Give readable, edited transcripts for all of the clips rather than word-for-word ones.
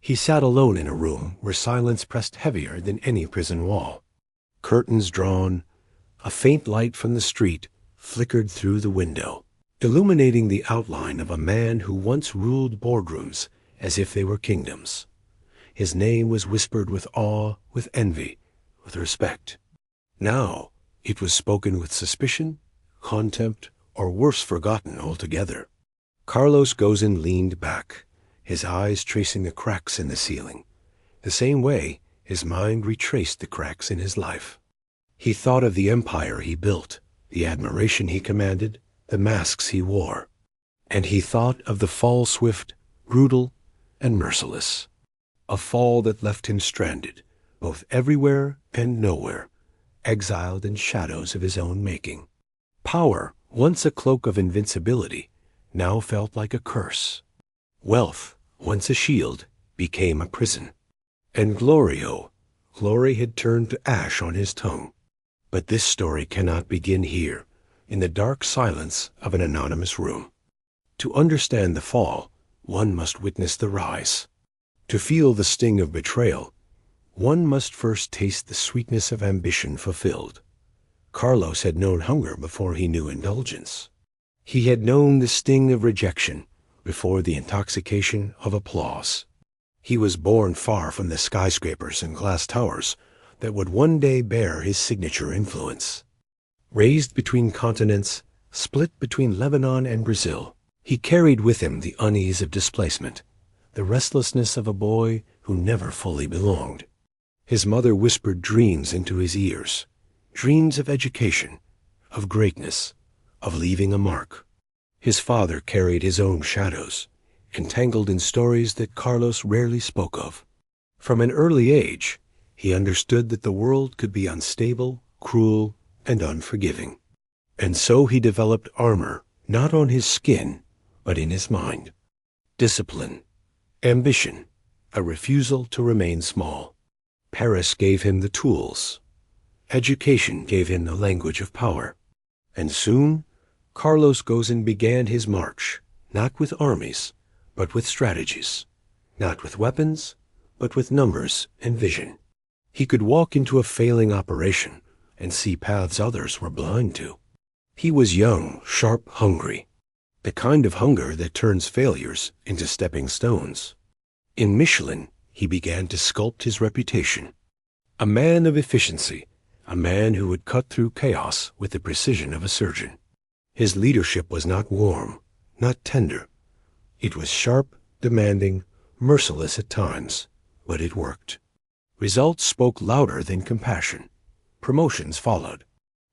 He sat alone in a room where silence pressed heavier than any prison wall. Curtains drawn, a faint light from the street flickered through the window, illuminating the outline of a man who once ruled boardrooms as if they were kingdoms. His name was whispered with awe, with envy, with respect. Now it was spoken with suspicion, contempt, or worse, forgotten altogether. Carlos Ghosn leaned back, his eyes tracing the cracks in the ceiling, the same way his mind retraced the cracks in his life. He thought of the empire he built, the admiration he commanded, the masks he wore. And he thought of the fall swift, brutal, and merciless. A fall that left him stranded, both everywhere and nowhere, exiled in shadows of his own making. Power, once a cloak of invincibility, now felt like a curse. Wealth, once a shield, became a prison. And glory had turned to ash on his tongue. But this story cannot begin here, in the dark silence of an anonymous room. To understand the fall, one must witness the rise. To feel the sting of betrayal, one must first taste the sweetness of ambition fulfilled. Carlos had known hunger before he knew indulgence. He had known the sting of rejection before the intoxication of applause. He was born far from the skyscrapers and glass towers that would one day bear his signature influence. Raised between continents, split between Lebanon and Brazil, he carried with him the unease of displacement, the restlessness of a boy who never fully belonged. His mother whispered dreams into his ears, dreams of education, of greatness, of leaving a mark. His father carried his own shadows, entangled in stories that Carlos rarely spoke of. From an early age, he understood that the world could be unstable, cruel, and unforgiving. And so he developed armor, not on his skin, but in his mind. Discipline, ambition, a refusal to remain small. Paris gave him the tools. Education gave him the language of power. And soon, Carlos Ghosn began his march, not with armies, but with strategies. Not with weapons, but with numbers and vision. He could walk into a failing operation and see paths others were blind to. He was young, sharp, hungry, the kind of hunger that turns failures into stepping stones. In Michelin, he began to sculpt his reputation. A man of efficiency, a man who would cut through chaos with the precision of a surgeon. His leadership was not warm, not tender. It was sharp, demanding, merciless at times, but it worked. Results spoke louder than compassion. Promotions followed.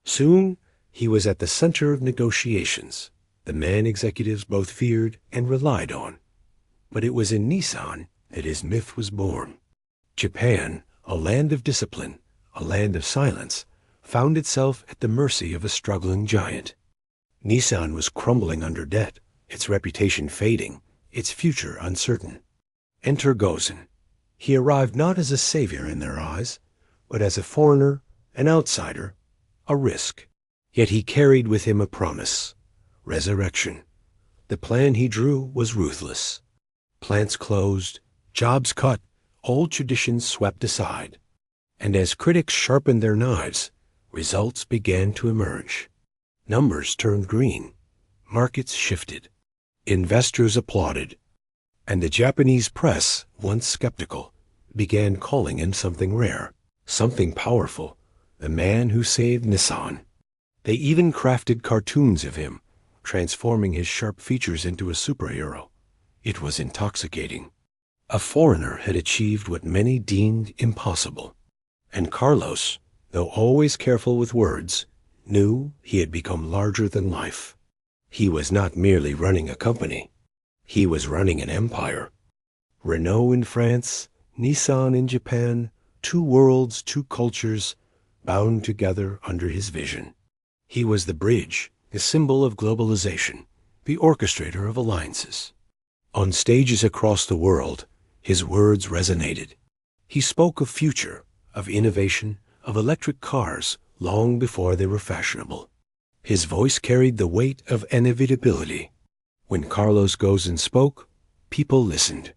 Soon, he was at the center of negotiations, the man executives both feared and relied on. But it was in Nissan that his myth was born. Japan, a land of discipline, a land of silence, found itself at the mercy of a struggling giant. Nissan was crumbling under debt, its reputation fading, its future uncertain. Enter Ghosn. He arrived not as a savior in their eyes, but as a foreigner, an outsider, a risk. Yet he carried with him a promise, resurrection. The plan he drew was ruthless. Plants closed, jobs cut, old traditions swept aside. And as critics sharpened their knives, results began to emerge. Numbers turned green. Markets shifted. Investors applauded. And the Japanese press, once skeptical, began calling him something rare, something powerful, the man who saved Nissan. They even crafted cartoons of him, transforming his sharp features into a superhero. It was intoxicating. A foreigner had achieved what many deemed impossible. And Carlos, though always careful with words, knew he had become larger than life. He was not merely running a company. He was running an empire. Renault in France, Nissan in Japan, two worlds, two cultures, bound together under his vision. He was the bridge, the symbol of globalization, the orchestrator of alliances. On stages across the world, his words resonated. He spoke of future, of innovation, of electric cars long before they were fashionable. His voice carried the weight of inevitability. When Carlos Ghosn spoke, people listened.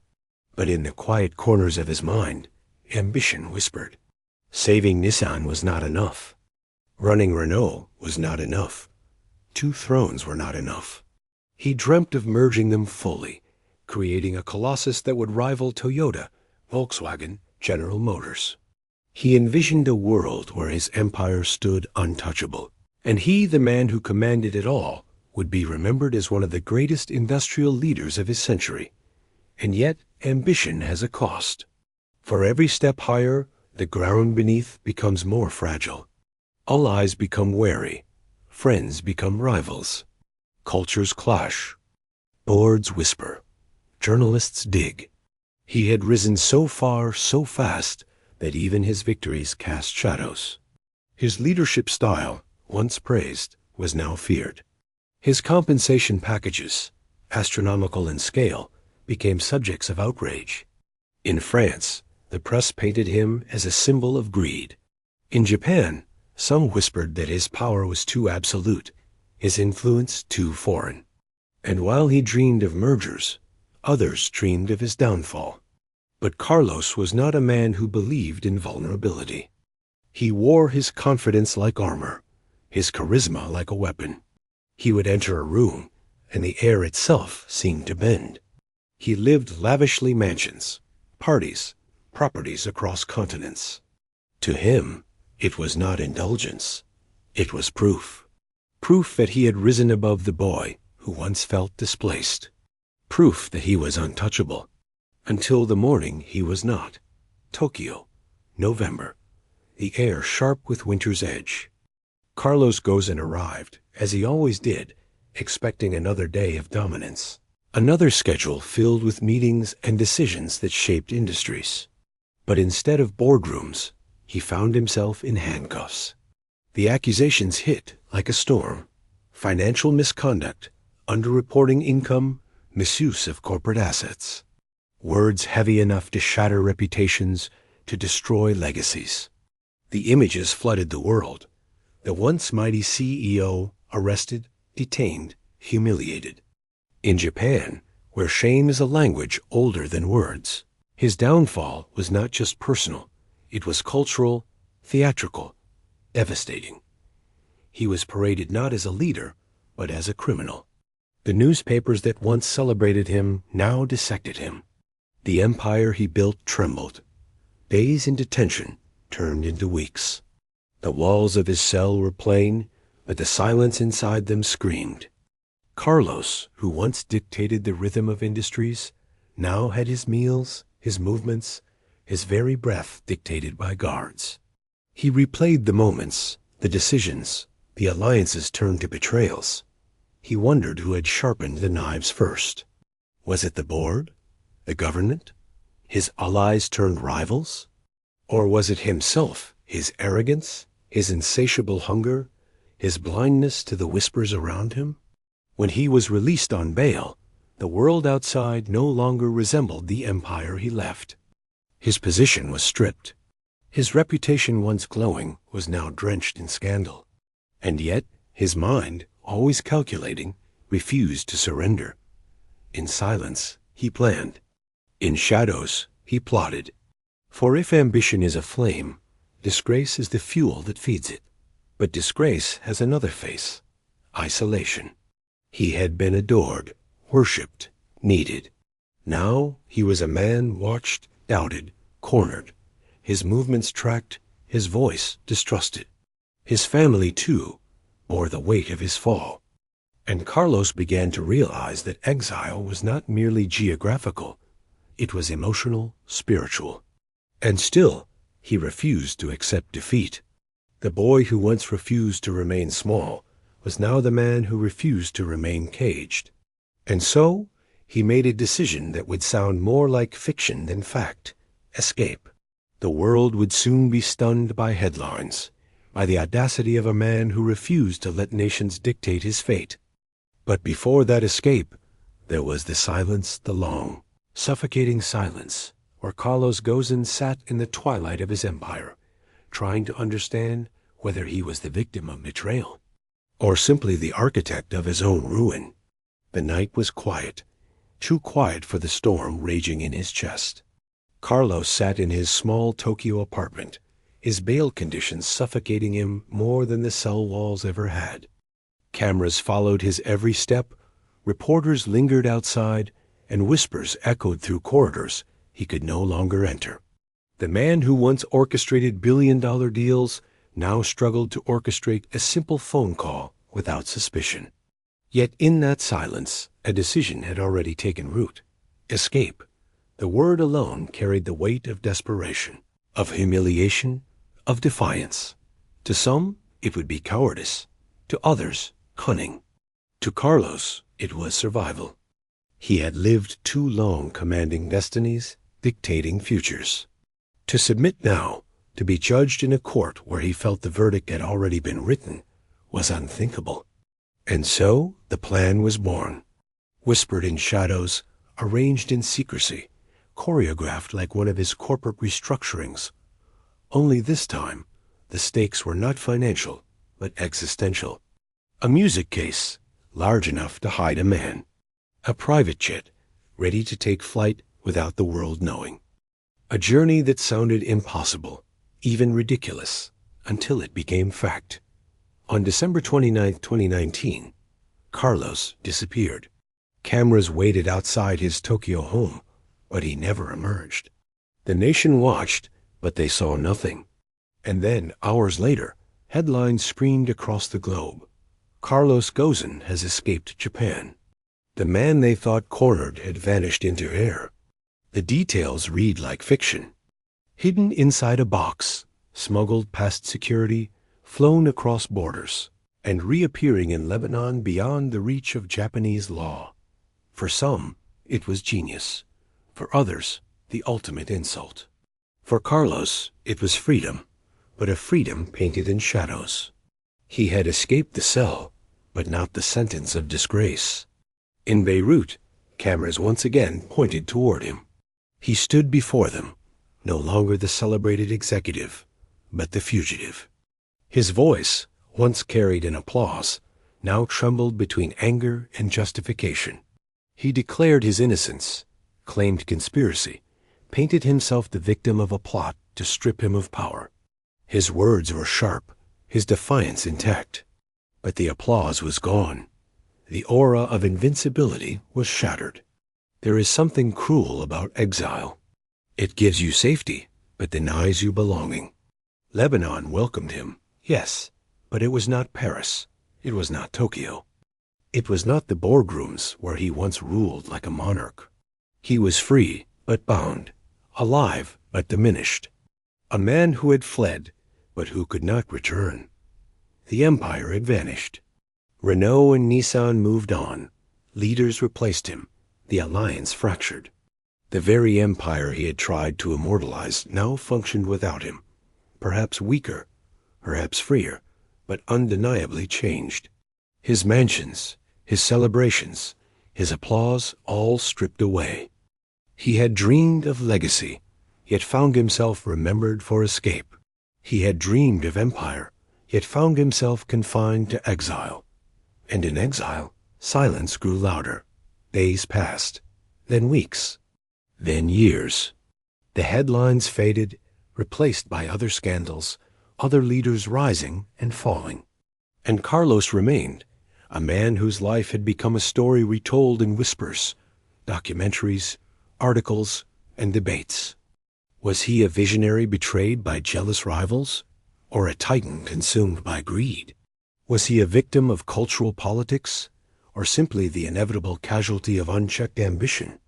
But in the quiet corners of his mind, ambition whispered. Saving Nissan was not enough. Running Renault was not enough. 2 thrones were not enough. He dreamt of merging them fully, creating a colossus that would rival Toyota, Volkswagen, General Motors. He envisioned a world where his empire stood untouchable, and he, the man who commanded it all, would be remembered as one of the greatest industrial leaders of his century. And yet, ambition has a cost. For every step higher, the ground beneath becomes more fragile. Allies become wary. Friends become rivals. Cultures clash. Boards whisper. Journalists dig. He had risen so far, so fast, that even his victories cast shadows. His leadership style, once praised, was now feared. His compensation packages, astronomical in scale, became subjects of outrage. In France, the press painted him as a symbol of greed. In Japan, some whispered that his power was too absolute, his influence too foreign. And while he dreamed of mergers, others dreamed of his downfall. But Carlos was not a man who believed in vulnerability. He wore his confidence like armor, his charisma like a weapon. He would enter a room, and the air itself seemed to bend. He lived lavishly mansions, parties, properties across continents. To him, it was not indulgence. It was proof. Proof that he had risen above the boy who once felt displaced. Proof that he was untouchable. Until the morning he was not. Tokyo, November. The air sharp with winter's edge. Carlos Ghosn arrived, as he always did, expecting another day of dominance. Another schedule filled with meetings and decisions that shaped industries. But instead of boardrooms, he found himself in handcuffs. The accusations hit like a storm. Financial misconduct, underreporting income, misuse of corporate assets. Words heavy enough to shatter reputations, to destroy legacies. The images flooded the world. The once mighty CEO arrested, detained, humiliated. In Japan, where shame is a language older than words, his downfall was not just personal, it was cultural, theatrical, devastating. He was paraded not as a leader, but as a criminal. The newspapers that once celebrated him now dissected him. The empire he built trembled. Days in detention turned into weeks. The walls of his cell were plain, but the silence inside them screamed. Carlos, who once dictated the rhythm of industries, now had his meals, his movements, his very breath dictated by guards. He replayed the moments, the decisions, the alliances turned to betrayals. He wondered who had sharpened the knives first. Was it the board? The government? His allies turned rivals? Or was it himself, his arrogance, his insatiable hunger, his blindness to the whispers around him? When he was released on bail, the world outside no longer resembled the empire he left. His position was stripped. His reputation, once glowing, was now drenched in scandal. And yet, his mind, always calculating, refused to surrender. In silence, he planned. In shadows, he plotted. For if ambition is a flame, disgrace is the fuel that feeds it. But disgrace has another face: isolation. He had been adored, worshipped, needed. Now he was a man watched, doubted, cornered. His movements tracked, his voice distrusted. His family, too, bore the weight of his fall. And Carlos began to realize that exile was not merely geographical. It was emotional, spiritual. And still, he refused to accept defeat. The boy who once refused to remain small was now the man who refused to remain caged. And so, he made a decision that would sound more like fiction than fact: escape. The world would soon be stunned by headlines, by the audacity of a man who refused to let nations dictate his fate. But before that escape, there was the silence, the long, suffocating silence, where Carlos Ghosn sat in the twilight of his empire, trying to understand whether he was the victim of betrayal, or simply the architect of his own ruin. The night was quiet. too quiet for the storm raging in his chest. Carlos sat in his small Tokyo apartment, his bail conditions suffocating him more than the cell walls ever had. Cameras followed his every step, reporters lingered outside, and whispers echoed through corridors he could no longer enter. The man who once orchestrated billion-dollar deals now struggled to orchestrate a simple phone call without suspicion. Yet in that silence, a decision had already taken root. Escape. The word alone carried the weight of desperation, of humiliation, of defiance. To some, it would be cowardice. To others, cunning. To Carlos, it was survival. He had lived too long commanding destinies, dictating futures. To submit now, to be judged in a court where he felt the verdict had already been written, was unthinkable. And so the plan was born. Whispered in shadows, arranged in secrecy, choreographed like one of his corporate restructurings. Only this time, the stakes were not financial, but existential. A music case, large enough to hide a man. A private jet, ready to take flight without the world knowing. A journey that sounded impossible, even ridiculous, until it became fact. On December 29, 2019, Carlos disappeared. Cameras waited outside his Tokyo home, but he never emerged. The nation watched, but they saw nothing. And then, hours later, headlines screamed across the globe. Carlos Ghosn has escaped Japan. The man they thought cornered had vanished into air. The details read like fiction. Hidden inside a box, smuggled past security, flown across borders, and reappearing in Lebanon beyond the reach of Japanese law. For some, it was genius. For others, the ultimate insult. For Carlos, it was freedom, but a freedom painted in shadows. He had escaped the cell, but not the sentence of disgrace. In Beirut, cameras once again pointed toward him. He stood before them, no longer the celebrated executive, but the fugitive. His voice, once carried in applause, now trembled between anger and justification. He declared his innocence, claimed conspiracy, painted himself the victim of a plot to strip him of power. His words were sharp, his defiance intact. But the applause was gone. The aura of invincibility was shattered. There is something cruel about exile. It gives you safety, but denies you belonging. Lebanon welcomed him, yes, but it was not Paris. It was not Tokyo. It was not the boardrooms where he once ruled like a monarch. He was free, but bound, alive, but diminished. A man who had fled, but who could not return. The empire had vanished. Renault and Nissan moved on. Leaders replaced him. The alliance fractured. The very empire he had tried to immortalize now functioned without him. Perhaps weaker, perhaps freer, but undeniably changed. His mansions, his celebrations, his applause all stripped away. He had dreamed of legacy, yet found himself remembered for escape. He had dreamed of empire, yet found himself confined to exile. And in exile, silence grew louder. Days passed, then weeks, then years. The headlines faded, replaced by other scandals, other leaders rising and falling. And Carlos remained, a man whose life had become a story retold in whispers, documentaries, articles, and debates. Was he a visionary betrayed by jealous rivals, or a titan consumed by greed? Was he a victim of cultural politics, or simply the inevitable casualty of unchecked ambition?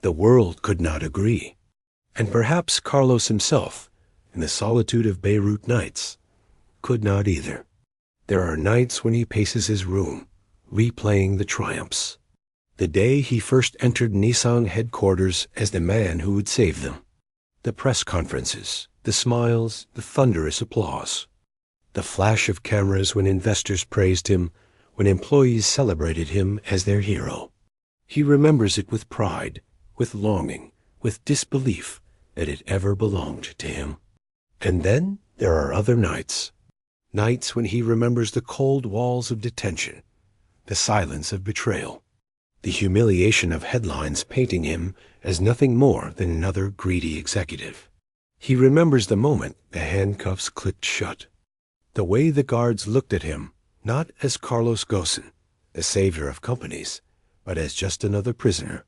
The world could not agree. And perhaps Carlos himself, in the solitude of Beirut nights, could not either. There are nights when he paces his room, replaying the triumphs. The day he first entered Nissan headquarters as the man who would save them. The press conferences, the smiles, the thunderous applause. The flash of cameras when investors praised him, when employees celebrated him as their hero. He remembers it with pride, with longing, with disbelief that it ever belonged to him. And then there are other nights. Nights when he remembers the cold walls of detention, the silence of betrayal. the humiliation of headlines painting him as nothing more than another greedy executive. He remembers the moment the handcuffs clicked shut, the way the guards looked at him, not as Carlos Ghosn, the savior of companies, but as just another prisoner.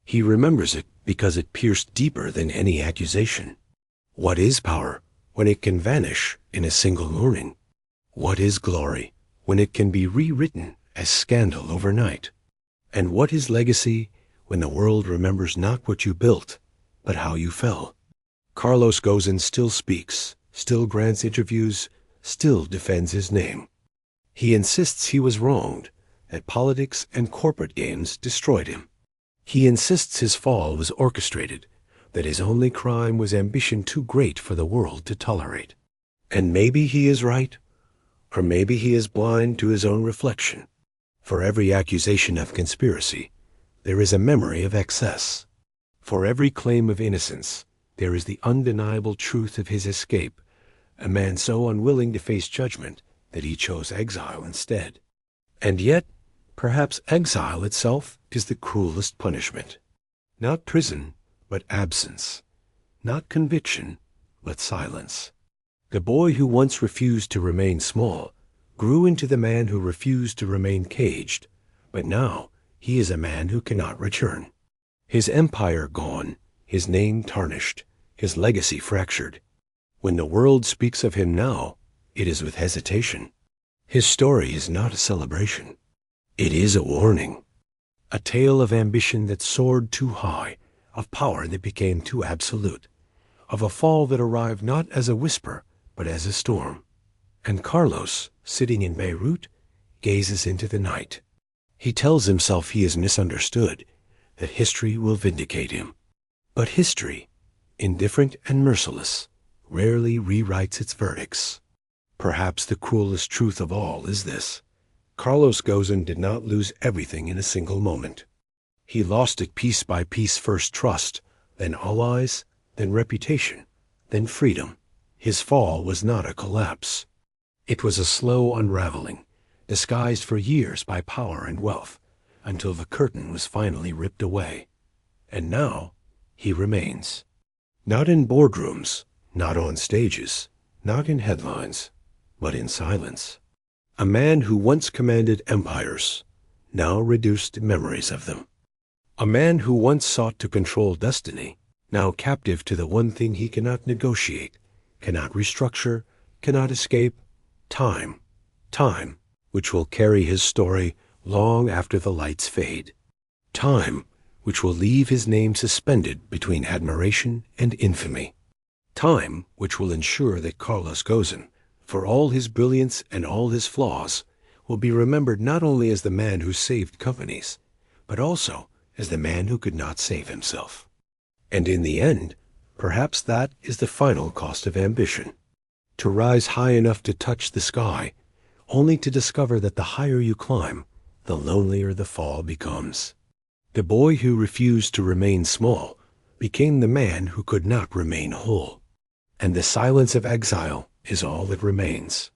He remembers it because it pierced deeper than any accusation. What is power when it can vanish in a single morning? What is glory when it can be rewritten as scandal overnight? And what is legacy when the world remembers not what you built, but how you fell? Carlos Ghosn still speaks, still grants interviews, still defends his name. He insists he was wronged, that politics and corporate games destroyed him. He insists his fall was orchestrated, that his only crime was ambition too great for the world to tolerate. And maybe he is right, or maybe he is blind to his own reflection. For every accusation of conspiracy, there is a memory of excess. For every claim of innocence, there is the undeniable truth of his escape, a man so unwilling to face judgment that he chose exile instead. And yet, perhaps exile itself is the cruelest punishment. Not prison, but absence. Not conviction, but silence. The boy who once refused to remain small grew into the man who refused to remain caged, but now he is a man who cannot return. His empire gone, his name tarnished, his legacy fractured. When the world speaks of him now, it is with hesitation. His story is not a celebration. It is a warning. A tale of ambition that soared too high, of power that became too absolute, of a fall that arrived not as a whisper, but as a storm. And Carlos, sitting in Beirut, gazes into the night. He tells himself he is misunderstood, that history will vindicate him. But history, indifferent and merciless, rarely rewrites its verdicts. Perhaps the cruelest truth of all is this: Carlos Ghosn did not lose everything in a single moment. He lost it piece by piece, first trust, then allies, then reputation, then freedom. His fall was not a collapse. It was a slow unraveling, disguised for years by power and wealth, until the curtain was finally ripped away. And now he remains. Not in boardrooms, not on stages, not in headlines, but in silence. A man who once commanded empires, now reduced to memories of them. A man who once sought to control destiny, now captive to the one thing he cannot negotiate, cannot restructure, cannot escape: time. Time, which will carry his story long after the lights fade. Time, which will leave his name suspended between admiration and infamy. Time, which will ensure that Carlos Ghosn, for all his brilliance and all his flaws, will be remembered not only as the man who saved companies, but also as the man who could not save himself. And in the end, perhaps that is the final cost of ambition: to rise high enough to touch the sky, only to discover that the higher you climb, the lonelier the fall becomes. The boy who refused to remain small became the man who could not remain whole. And the silence of exile is all that remains.